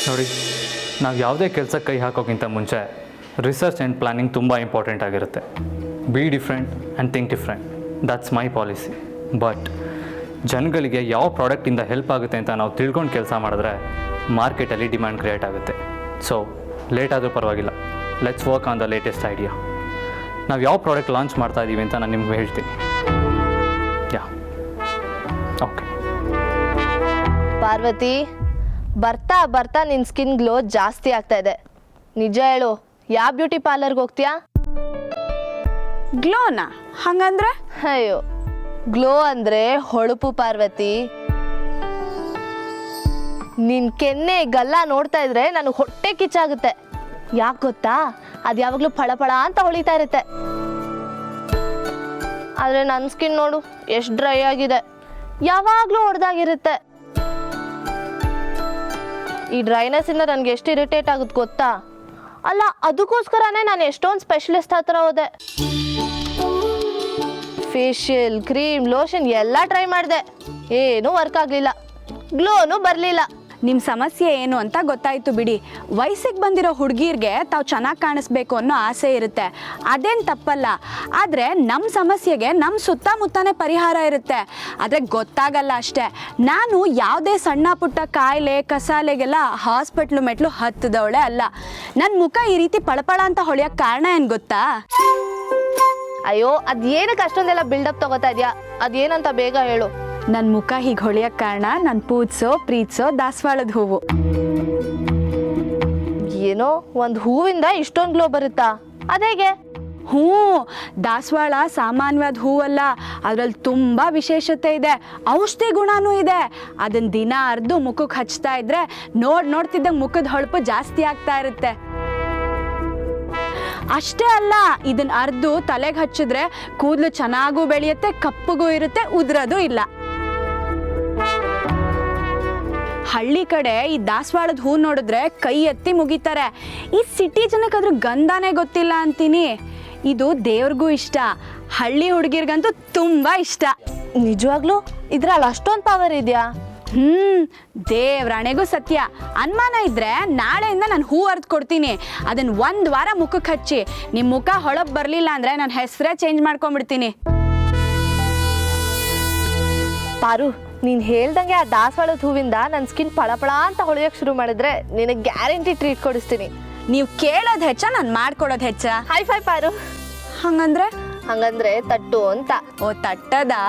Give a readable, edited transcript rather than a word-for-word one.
ನೋಡಿ, ನಾವು ಯಾವುದೇ ಕೆಲಸಕ್ಕೆ ಕೈ ಹಾಕೋಕ್ಕಿಂತ ಮುಂಚೆ ರಿಸರ್ಚ್ ಆ್ಯಂಡ್ ಪ್ಲಾನಿಂಗ್ ತುಂಬ ಇಂಪಾರ್ಟೆಂಟ್ ಆಗಿರುತ್ತೆ. Be different and think different, that's my policy. But ಜನಗಳಿಗೆ ಯಾವ ಪ್ರಾಡಕ್ಟಿಂದ ಹೆಲ್ಪ್ ಆಗುತ್ತೆ ಅಂತ ನಾವು ತಿಳ್ಕೊಂಡು ಕೆಲಸ ಮಾಡಿದ್ರೆ ಮಾರ್ಕೆಟಲ್ಲಿ ಡಿಮ್ಯಾಂಡ್ ಕ್ರಿಯೇಟ್ ಆಗುತ್ತೆ. ಸೊ ಲೇಟ್ ಆದರೂ ಪರವಾಗಿಲ್ಲ, let's work on the latest idea. ನಾವು ಯಾವ ಪ್ರಾಡಕ್ಟ್ ಲಾಂಚ್ ಮಾಡ್ತಾ ಇದ್ದೀವಿ ಅಂತ ನಾನು ನಿಮ್ಗೆ ಹೇಳ್ತೀನಿ. ಯಾ ಓಕೆ. ಪಾರ್ವತಿ, ಬರ್ತಾ ಬರ್ತಾ ನಿನ್ನ ಸ್ಕಿನ್ ಗ್ಲೋ ಜಾಸ್ತಿ ಆಗ್ತಾ ಇದೆ. ನಿಜ ಹೇಳು, ಯಾವ ಬ್ಯೂಟಿ ಪಾರ್ಲರ್ಗೆ ಹೋಗ್ತೀಯಾ? ಗ್ಲೋನಾ? ಹಂಗಂದ್ರೆ? ಅಯ್ಯೋ, ಗ್ಲೋ ಅಂದರೆ ಹೊಳಪು ಪಾರ್ವತಿ. ನಿನ್ನ ಕೆನ್ನೆ ಗಲ್ಲ ನೋಡ್ತಾ ಇದ್ರೆ ನನಗೆ ಹೊಟ್ಟೆ ಕಿಚ್ಚಾಗುತ್ತೆ. ಯಾಕೆ ಗೊತ್ತಾ? ಅದು ಯಾವಾಗಲೂ ಫಳಫಳ ಅಂತ ಹೊಳಿತಾ ಇರುತ್ತೆ. ಆದರೆ ನನ್ನ ಸ್ಕಿನ್ ನೋಡು ಎಷ್ಟು ಡ್ರೈ ಆಗಿದೆ, ಯಾವಾಗಲೂ ಹೊಡೆದಾಗಿರುತ್ತೆ. ಈ ಡ್ರೈನೆಸ್ಸಿಂದ ನನಗೆ ಎಷ್ಟು ಇರಿಟೇಟ್ ಆಗುತ್ತೆ ಗೊತ್ತಾ? ಅಲ್ಲ, ಅದಕ್ಕೋಸ್ಕರನೇ ನಾನು ಎಷ್ಟೊಂದು ಸ್ಪೆಷಲಿಸ್ಟ್ ಹತ್ರ ಹೋದೆ. ಫೇಶಿಯಲ್, ಕ್ರೀಮ್, ಲೋಷನ್ ಎಲ್ಲ ಟ್ರೈ ಮಾಡಿದೆ, ಏನೂ ವರ್ಕ್ ಆಗಲಿಲ್ಲ, ಗ್ಲೋನು ಬರಲಿಲ್ಲ. ನಿಮ್ಮ ಸಮಸ್ಯೆ ಏನು ಅಂತ ಗೊತ್ತಾಯ್ತು ಬಿಡಿ. ವಯಸ್ಸಿಗೆ ಬಂದಿರೋ ಹುಡುಗಿರ್ಗೆ ತಾವು ಚೆನ್ನಾಗಿ ಕಾಣಿಸ್ಬೇಕು ಅನ್ನೋ ಆಸೆ ಇರುತ್ತೆ, ಅದೇನು ತಪ್ಪಲ್ಲ. ಆದರೆ ನಮ್ಮ ಸಮಸ್ಯೆಗೆ ನಮ್ಮ ಸುತ್ತಮುತ್ತನೇ ಪರಿಹಾರ ಇರುತ್ತೆ, ಆದರೆ ಗೊತ್ತಾಗಲ್ಲ ಅಷ್ಟೇ. ನಾನು ಯಾವುದೇ ಸಣ್ಣ ಪುಟ್ಟ ಕಾಯಿಲೆ ಕಸಾಲೆಗೆಲ್ಲ ಹಾಸ್ಪಿಟ್ಲು ಮೆಟ್ಲು ಹತ್ತದವಳೆ ಅಲ್ಲ. ನನ್ನ ಮುಖ ಈ ರೀತಿ ಪಳಪಳ ಅಂತ ಹೊಳೆಯೋಕ್ಕೆ ಕಾರಣ ಏನು ಗೊತ್ತಾ? ಅಯ್ಯೋ, ಅದೇನಕ್ಕೆ ಅಷ್ಟೊಂದೆಲ್ಲ ಬಿಲ್ಡಪ್ ತಗೋತಾ ಇದೆಯಾ? ಅದೇನಂತ ಬೇಗ ಹೇಳು. ನನ್ನ ಮುಖ ಹೀಗೆ ಹೊಳೆಯೋಕ್ಕೆ ಕಾರಣ ನಾನು ಪ್ರೀತಿಸೋ ದಾಸವಾಳದ ಹೂವು. ಏನೋ ಒಂದು ಹೂವಿಂದ ಇಷ್ಟೊಂದು ಗ್ಲೋ ಬರುತ್ತಾ? ಅದೇಗೆ? ಹ್ಞೂ, ದಾಸವಾಳ ಸಾಮಾನ್ಯವಾದ ಹೂವಲ್ಲ, ಅದರಲ್ಲಿ ತುಂಬ ವಿಶೇಷತೆ ಇದೆ, ಔಷಧಿ ಗುಣನೂ ಇದೆ. ಅದನ್ನು ದಿನ ಅರ್ದು ಮುಖಕ್ಕೆ ಹಚ್ತಾ ಇದ್ರೆ ನೋಡ್ತಿದ್ದಂಗೆ ಮುಖದ ಹೊಳಪು ಜಾಸ್ತಿ ಆಗ್ತಾ ಇರುತ್ತೆ. ಅಷ್ಟೇ ಅಲ್ಲ, ಇದನ್ನ ಅರ್ದು ತಲೆಗೆ ಹಚ್ಚಿದ್ರೆ ಕೂದಲು ಚೆನ್ನಾಗೂ ಬೆಳೆಯುತ್ತೆ, ಕಪ್ಪಗೂ ಇರುತ್ತೆ, ಉದುರೋದು ಇಲ್ಲ. ಹಳ್ಳಿ ಕಡೆ ಈ ದಾಸವಾಳದ ಹೂ ನೋಡಿದ್ರೆ ಕೈ ಎತ್ತಿ ಮುಗಿತಾರೆ. ಈ ಸಿಟಿ ಜನಕ್ಕೆ ಅದ್ರ ಗಂಧನೇ ಗೊತ್ತಿಲ್ಲ ಅಂತೀನಿ. ಇದು ದೇವ್ರಿಗೂ ಇಷ್ಟ, ಹಳ್ಳಿ ಹುಡುಗಿರ್ಗಂತೂ ತುಂಬ ಇಷ್ಟ. ನಿಜವಾಗ್ಲೂ ಇದ್ರಲ್ಲಿ ಅಷ್ಟೊಂದು ಪವರ್ ಇದೆಯಾ? ದೇವ್ರಾಣೆಗೂ ಸತ್ಯ. ಅನುಮಾನ ಇದ್ರೆ ನಾಳೆಯಿಂದ ನಾನು ಹೂ ಅರ್ದು ಕೊಡ್ತೀನಿ, ಅದನ್ನ 1 ವಾರ ಮುಖಕ್ಕೆ ಹಚ್ಚಿ. ನಿಮ್ಮ ಮುಖ ಹೊಳಪ್ ಬರಲಿಲ್ಲ ಅಂದ್ರೆ ನನ್ನ ಹೆಸರೇ ಚೇಂಜ್ ಮಾಡ್ಕೊಂಡ್ಬಿಡ್ತೀನಿ. ಪಾರು, ನೀನು ಹೇಳ್ದಂಗೆ ಆ ದಾಸವಾಳದ ಹೂವಿಂದ ನನ್ನ ಸ್ಕಿನ್ ಪಳಪಳ ಅಂತ ಹೊಳೆಯೋಕೆ ಶುರು ಮಾಡಿದ್ರೆ ನಿನಗೆ ಗ್ಯಾರಂಟಿ ಟ್ರೀಟ್ ಕೊಡಿಸ್ತೀನಿ. ನೀವು ಕೇಳೋದು ಹೆಚ್ಚ, ನಾನು ಮಾಡ್ಕೊಡೋದು ಹೆಚ್ಚ? ಹೈ ಫೈ ಪಾರು. ಹಂಗಂದ್ರೆ ತಟ್ಟು ಅಂತ. ಓ, ತಟ್ಟದಾ?